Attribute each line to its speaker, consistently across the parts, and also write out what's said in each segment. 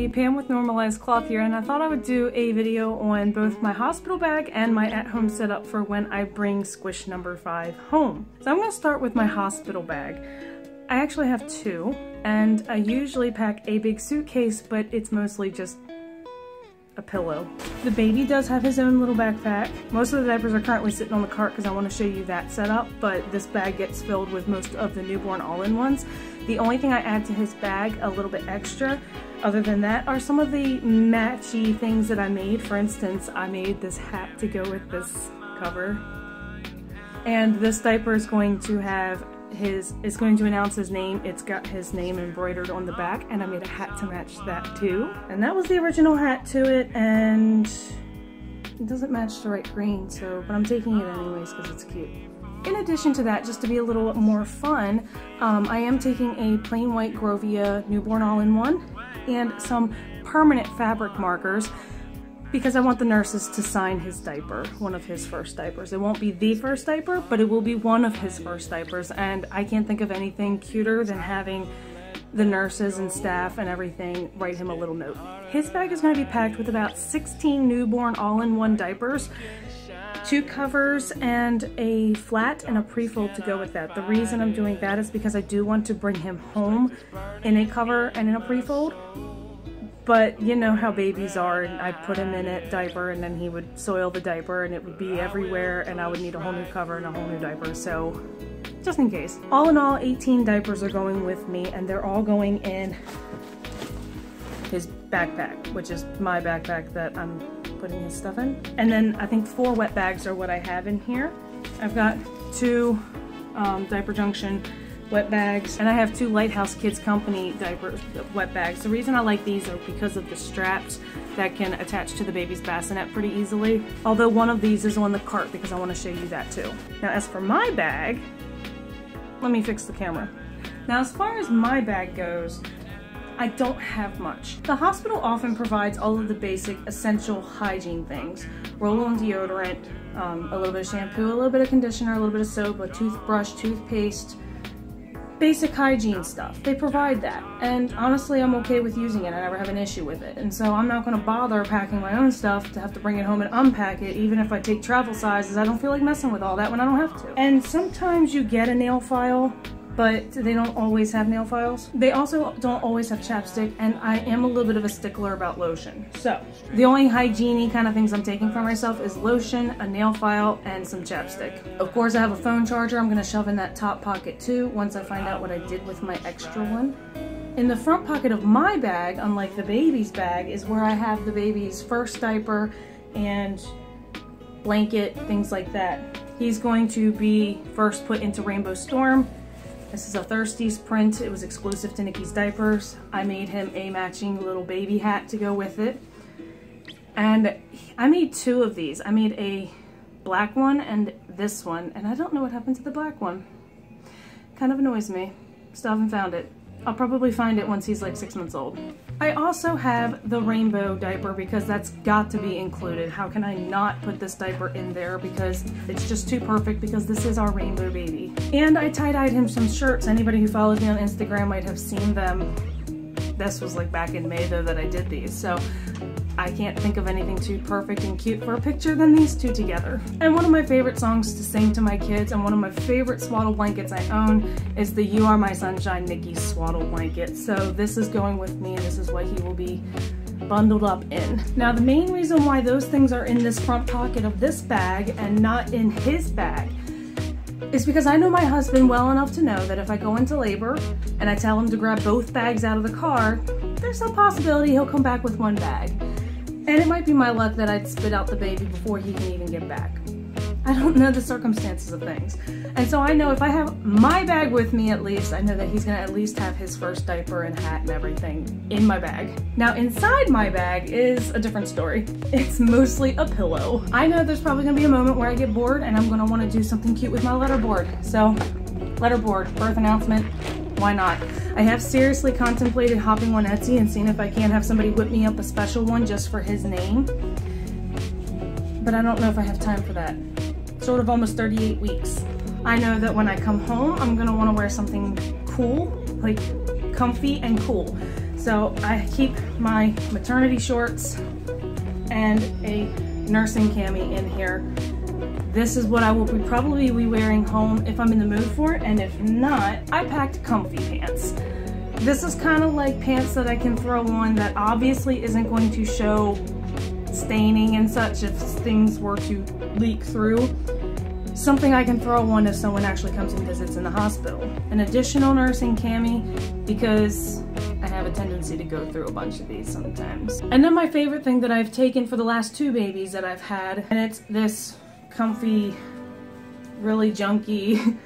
Speaker 1: everybody, Pam with Normalized Cloth here, and I thought I would do a video on both my hospital bag and my at-home setup for when I bring Squish number 5 home. So I'm going to start with my hospital bag. I actually have two, and I usually pack a big suitcase, but it's mostly just a pillow. The baby does have his own little backpack. Most of the diapers are currently sitting on the cart because I want to show you that setup, but this bag gets filled with most of the newborn all-in-ones. The only thing I add to his bag a little bit extra, other than that, are some of the matchy things that I made. For instance, I made this hat to go with this cover. And this diaper is going to have it's going to announce his name. It's got his name embroidered on the back, and I made a hat to match that too. And that was the original hat to it, and it doesn't match the right green, but I'm taking it anyways because it's cute. In addition to that, just to be a little more fun, I am taking a plain white Grovia newborn all-in-one and some permanent fabric markers because I want the nurses to sign his diaper, one of his first diapers. It won't be the first diaper, but it will be one of his first diapers, and I can't think of anything cuter than having the nurses and staff and everything write him a little note. His bag is going to be packed with about 16 newborn all-in-one diapers, 2 covers, and a flat and a pre-fold to go with that. The reason I'm doing that is because I do want to bring him home in a cover and in a pre-fold. But you know how babies are, and I'd put him in a diaper and then he would soil the diaper and it would be everywhere and I would need a whole new cover and a whole new diaper, so just in case. All in all, 18 diapers are going with me, and they're all going in his backpack, which is my backpack that I'm putting his stuff in. And then I think 4 wet bags are what I have in here. I've got 2 Diaper Junction wet bags, and I have 2 Lighthouse Kids Company diapers wet bags. The reason I like these are because of the straps that can attach to the baby's bassinet pretty easily. Although one of these is on the cart because I want to show you that too. Now as for my bag, let me fix the camera. Now as far as my bag goes, I don't have much. The hospital often provides all of the basic essential hygiene things. Roll-on deodorant, a little bit of shampoo, a little bit of conditioner, a little bit of soap, a toothbrush, toothpaste, basic hygiene stuff. They provide that, and honestly I'm okay with using it. I never have an issue with it, and so I'm not going to bother packing my own stuff to have to bring it home and unpack it. Even if I take travel sizes, I don't feel like messing with all that when I don't have to. And sometimes you get a nail file, but they don't always have nail files. They also don't always have chapstick, and I am a little bit of a stickler about lotion. So the only hygiene-y kind of things I'm taking for myself is lotion, a nail file, and some chapstick. Of course, I have a phone charger I'm gonna shove in that top pocket too once I find out what I did with my extra one. In the front pocket of my bag, unlike the baby's bag, is where I have the baby's first diaper and blanket, things like that. He's going to be first put into Rainbow Storm. This is a Thirsties print. It was exclusive to Nikki's diapers. I made him a matching little baby hat to go with it. And I made 2 of these. I made a black one and this one, and I don't know what happened to the black one. Kind of annoys me. Still haven't found it. I'll probably find it once he's like 6 months old. I also have the rainbow diaper because that's got to be included. How can I not put this diaper in there, because it's just too perfect, because this is our rainbow baby. And I tie-dyed him some shirts. Anybody who follows me on Instagram might have seen them. This was like back in May though that I did these, so I can't think of anything too perfect and cute for a picture than these 2 together. And one of my favorite songs to sing to my kids, and one of my favorite swaddle blankets I own, is the You Are My Sunshine Nikki swaddle blanket. So this is going with me, and this is what he will be bundled up in. Now the main reason why those things are in this front pocket of this bag and not in his bag is because I know my husband well enough to know that if I go into labor and I tell him to grab both bags out of the car, there's some possibility he'll come back with 1 bag. And it might be my luck that I'd spit out the baby before he can even get back. I don't know the circumstances of things. And so I know if I have my bag with me, at least, I know that he's gonna at least have his first diaper and hat and everything in my bag. Now inside my bag is a different story. It's mostly a pillow. I know there's probably gonna be a moment where I get bored and I'm gonna wanna do something cute with my letterboard. So, letterboard, birth announcement, why not? I have seriously contemplated hopping on Etsy and seeing if I can't have somebody whip me up a special one just for his name. But I don't know if I have time for that. Sort of almost 38 weeks. I know that when I come home, I'm gonna wanna wear something cool, like comfy and cool. So I keep my maternity shorts and a nursing cami in here. This is what I will probably be wearing home if I'm in the mood for it, and if not, I packed comfy pants. This is kind of like pants that I can throw on that obviously isn't going to show staining and such if things were to leak through. Something I can throw on if someone actually comes and visits in the hospital. An additional nursing cami because I have a tendency to go through a bunch of these sometimes. And then my favorite thing that I've taken for the last 2 babies that I've had, and it's this comfy, really junky,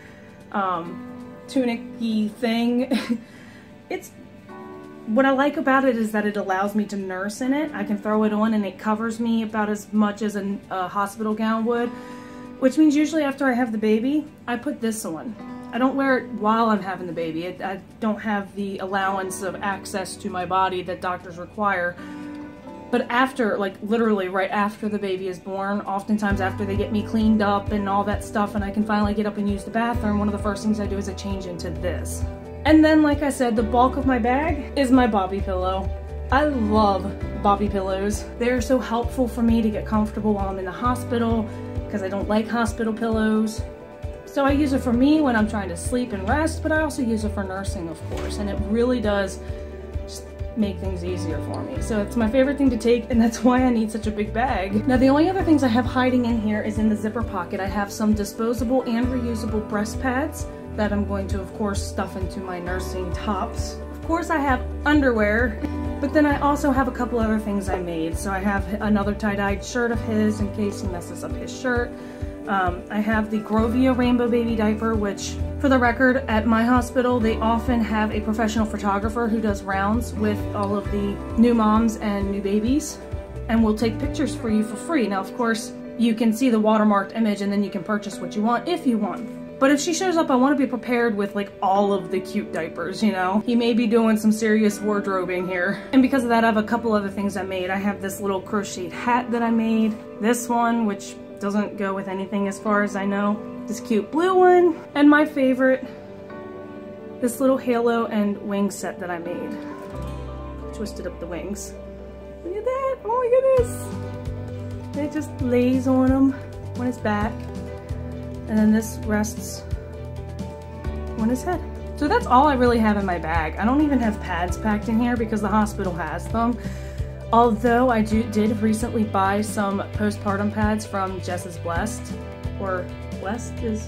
Speaker 1: tunic-y thing. It's, what I like about it is that it allows me to nurse in it. I can throw it on and it covers me about as much as a hospital gown would, which means usually after I have the baby, I put this on. I don't wear it while I'm having the baby. I don't have the allowance of access to my body that doctors require. But after, like literally right after the baby is born, oftentimes after they get me cleaned up and all that stuff and I can finally get up and use the bathroom, one of the first things I do is I change into this. And then, like I said, the bulk of my bag is my bobby pillow. I love bobby pillows. They're so helpful for me to get comfortable while I'm in the hospital because I don't like hospital pillows. So I use it for me when I'm trying to sleep and rest, but I also use it for nursing, of course, and it really does just make things easier for me. So it's my favorite thing to take, and that's why I need such a big bag. Now, the only other things I have hiding in here is in the zipper pocket. I have some disposable and reusable breast pads that I'm going to, of course, stuff into my nursing tops. Of course, I have underwear, but then I also have a couple other things I made. So I have another tie-dyed shirt of his in case he messes up his shirt. I have the Grovia Rainbow Baby Diaper, which, for the record, at my hospital, they often have a professional photographer who does rounds with all of the new moms and new babies, and will take pictures for you for free. Now, of course, you can see the watermarked image and then you can purchase what you want if you want. But if she shows up, I want to be prepared with like all of the cute diapers, you know? He may be doing some serious wardrobing here. And because of that, I have a couple other things I made. I have this little crocheted hat that I made. This one, which doesn't go with anything as far as I know. This cute blue one. And my favorite, this little halo and wing set that I made. Twisted up the wings. Look at that! Oh my goodness! And it just lays on him on his back. And then this rests on his head. So that's all I really have in my bag. I don't even have pads packed in here because the hospital has them. Although I did recently buy some postpartum pads from Jess is Blessed, or Blessed is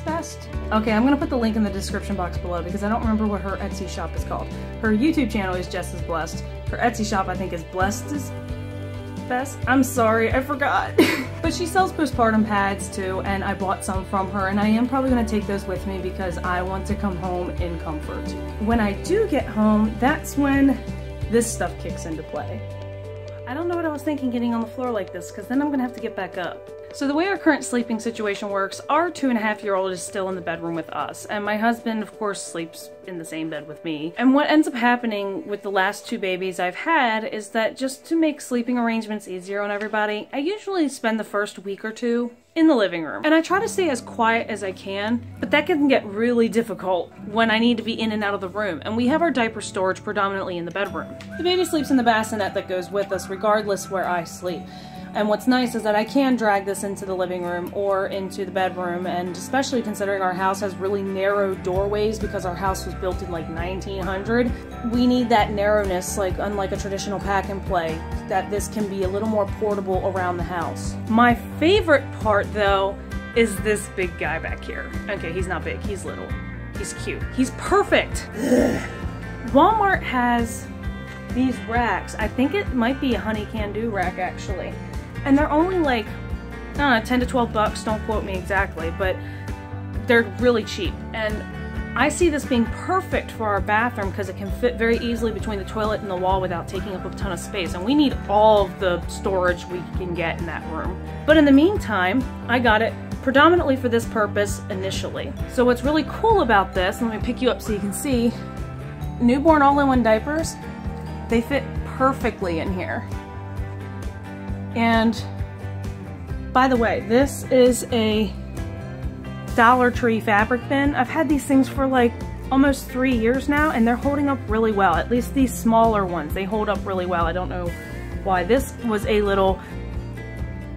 Speaker 1: Best? Okay, I'm gonna put the link in the description box below because I don't remember what her Etsy shop is called. Her YouTube channel is Jess is Blessed. Her Etsy shop I think is Blessed is Best. I'm sorry, I forgot. But she sells postpartum pads too, and I bought some from her, and I am probably gonna take those with me because I want to come home in comfort. When I do get home, that's when this stuff kicks into play. I don't know what I was thinking getting on the floor like this, because then I'm gonna have to get back up. So the way our current sleeping situation works, our 2.5-year-old is still in the bedroom with us, and my husband, of course, sleeps in the same bed with me. And what ends up happening with the last 2 babies I've had is that just to make sleeping arrangements easier on everybody, I usually spend the first week or 2 in the living room. And I try to stay as quiet as I can, but that can get really difficult when I need to be in and out of the room. And we have our diaper storage predominantly in the bedroom. The baby sleeps in the bassinet that goes with us regardless where I sleep. And what's nice is that I can drag this into the living room or into the bedroom, and especially considering our house has really narrow doorways because our house was built in like 1900, we need that narrowness, like unlike a traditional pack and play, that this can be a little more portable around the house. My favorite part though is this big guy back here. Okay, he's not big, he's little. He's cute. He's perfect. Walmart has these racks. I think it might be a Honey Can Do rack actually. And they're only like, I don't know, 10 to 12 bucks, don't quote me exactly, but they're really cheap. And I see this being perfect for our bathroom because it can fit very easily between the toilet and the wall without taking up a ton of space. And we need all of the storage we can get in that room. But in the meantime, I got it predominantly for this purpose initially. So what's really cool about this, let me pick you up so you can see, newborn all-in-one diapers, they fit perfectly in here. And by the way, this is a Dollar Tree fabric bin. I've had these things for like almost 3 years now, and they're holding up really well. At least these smaller ones, they hold up really well. I don't know why. This was a little,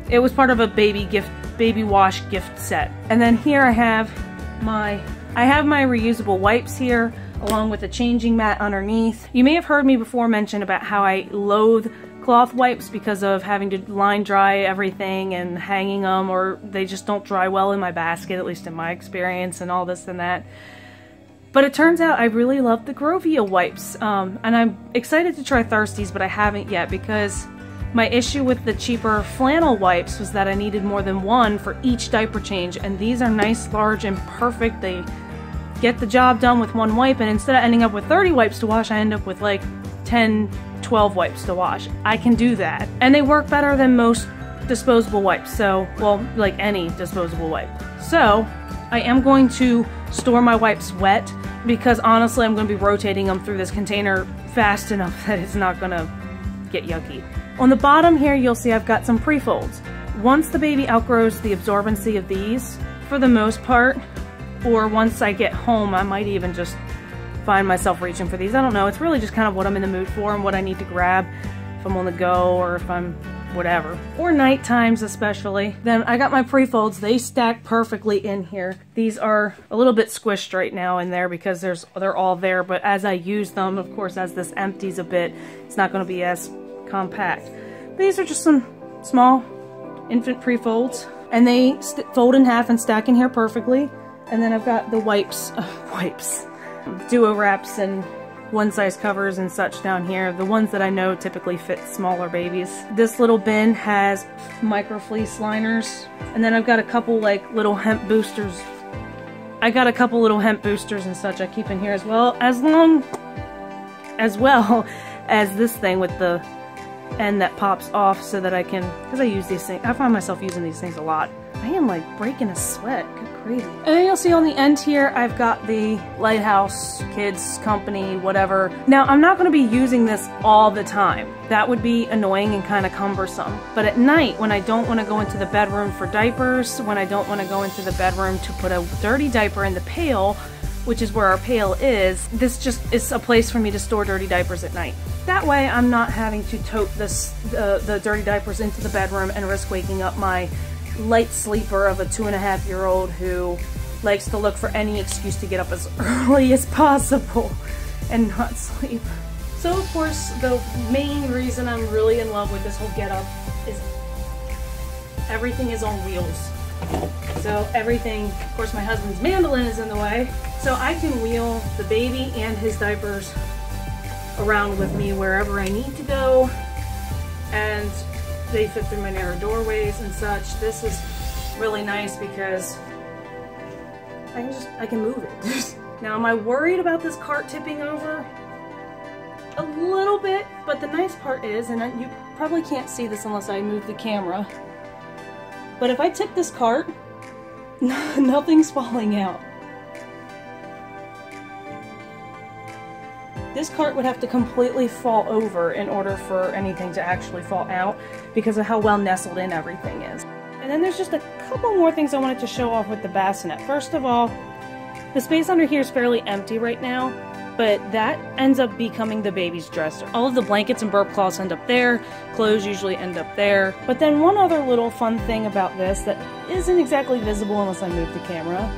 Speaker 1: it was part of a baby wash gift set. And then here I have my reusable wipes here, along with a changing mat underneath. You may have heard me before mention about how I loathe cloth wipes because of having to line dry everything and hanging them, or they just don't dry well in my basket, at least in my experience, and all this and that. But it turns out I really love the Grovia wipes, and I'm excited to try Thirsties, but I haven't yet because my issue with the cheaper flannel wipes was that I needed more than one for each diaper change, and these are nice, large, and perfect. They get the job done with one wipe, and instead of ending up with 30 wipes to wash, I end up with like 10, 12 wipes to wash. I can do that. And they work better than most disposable wipes, so, well, like any disposable wipe. So, I am going to store my wipes wet because honestly I'm going to be rotating them through this container fast enough that it's not going to get yucky. On the bottom here you'll see I've got some pre-folds. Once the baby outgrows the absorbency of these, for the most part, or once I get home, I might even just find myself reaching for these. I don't know, it's really just kind of what I'm in the mood for and what I need to grab if I'm on the go or if I'm whatever. Or night times especially. Then I got my pre-folds, they stack perfectly in here. These are a little bit squished right now in there because they're all there, but as I use them, of course, as this empties a bit, it's not going to be as compact. These are just some small infant pre-folds, and they fold in half and stack in here perfectly. And then I've got the wipes, duo wraps and one size covers and such down here, the ones that I know typically fit smaller babies. This little bin has micro fleece liners, and then I've got a couple like little hemp boosters. I got a couple little hemp boosters and such I keep in here as well as this thing with the end that pops off so that I can, because I use these things, I find myself using these things a lot. I am like breaking a sweat, good crazy. And then you'll see on the end here, I've got the Lighthouse Kids Company, whatever. Now, I'm not gonna be using this all the time. That would be annoying and kind of cumbersome. But at night, when I don't wanna go into the bedroom for diapers, when I don't wanna go into the bedroom to put a dirty diaper in the pail, which is where our pail is, this just is a place for me to store dirty diapers at night. That way, I'm not having to tote the dirty diapers into the bedroom and risk waking up my light sleeper of a 2.5-year-old who likes to look for any excuse to get up as early as possible and not sleep. So of course, the main reason I'm really in love with this whole getup is everything is on wheels. So everything, of course my husband's mandolin is in the way, so I can wheel the baby and his diapers around with me wherever I need to go, and they fit through my narrow doorways and such. This is really nice because I can move it. Now, am I worried about this cart tipping over? A little bit, but the nice part is, and you probably can't see this unless I move the camera, but if I tip this cart, nothing's falling out. This cart would have to completely fall over in order for anything to actually fall out because of how well nestled in everything is. And then there's just a couple more things I wanted to show off with the bassinet. First of all, the space under here is fairly empty right now, but that ends up becoming the baby's dresser. All of the blankets and burp cloths end up there, clothes usually end up there. But then one other little fun thing about this that isn't exactly visible unless I move the camera,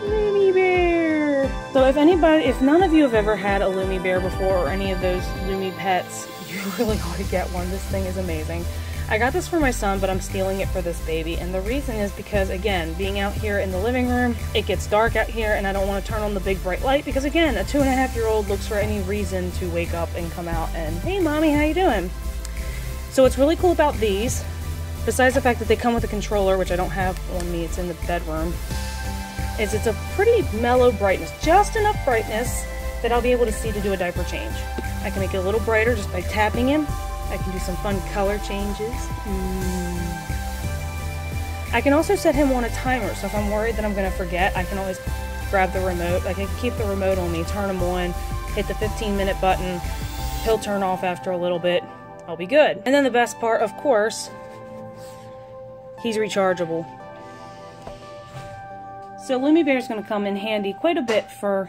Speaker 1: Lumi Bear! So if none of you have ever had a Lumi Bear before or any of those Lumi pets, you really ought to get one. This thing is amazing. I got this for my son, but I'm stealing it for this baby, and the reason is because, again, being out here in the living room, it gets dark out here, and I don't want to turn on the big bright light, because again, a 2.5-year-old looks for any reason to wake up and come out and, hey mommy, how you doing? So what's really cool about these, besides the fact that they come with a controller, which I don't have on me, it's in the bedroom, is it's a pretty mellow brightness, just enough brightness that I'll be able to see to do a diaper change. I can make it a little brighter just by tapping him. I can do some fun color changes. I can also set him on a timer, so if I'm worried that I'm going to forget, I can always grab the remote. I can keep the remote on me, turn him on, hit the 15-minute button, he'll turn off after a little bit, I'll be good. And then the best part, of course, he's rechargeable. So Lumi Bear is going to come in handy quite a bit for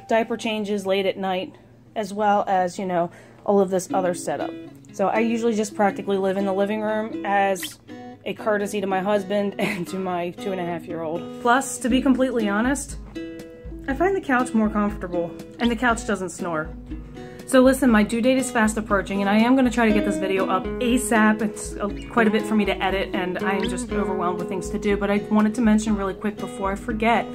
Speaker 1: diaper changes late at night, as well as, you know, all of this other setup. So I usually just practically live in the living room as a courtesy to my husband and to my 2.5-year-old. Plus, to be completely honest, I find the couch more comfortable, and the couch doesn't snore. So listen, my due date is fast approaching, and I am going to try to get this video up ASAP. It's quite a bit for me to edit, and I am just overwhelmed with things to do, but I wanted to mention really quick before I forget,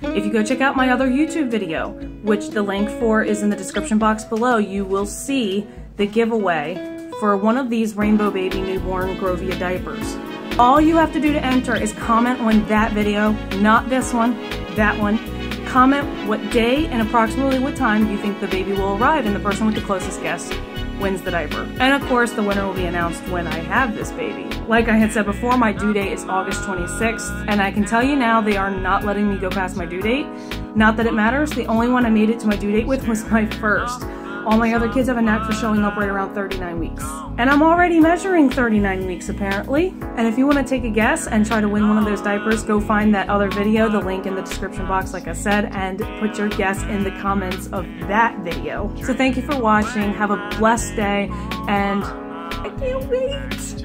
Speaker 1: if you go check out my other YouTube video, which the link for is in the description box below, you will see the giveaway for one of these Rainbow Baby Newborn Grovia diapers. All you have to do to enter is comment on that video, not this one, that one. Comment what day and approximately what time you think the baby will arrive, and the person with the closest guess wins the diaper. And of course, the winner will be announced when I have this baby. Like I had said before, my due date is August 26th, and I can tell you now they are not letting me go past my due date. Not that it matters, the only one I made it to my due date with was my first. All my other kids have a knack for showing up right around 39 weeks. And I'm already measuring 39 weeks apparently. And if you want to take a guess and try to win one of those diapers, go find that other video, the link in the description box like I said, and put your guess in the comments of that video. So thank you for watching, have a blessed day, and I can't wait.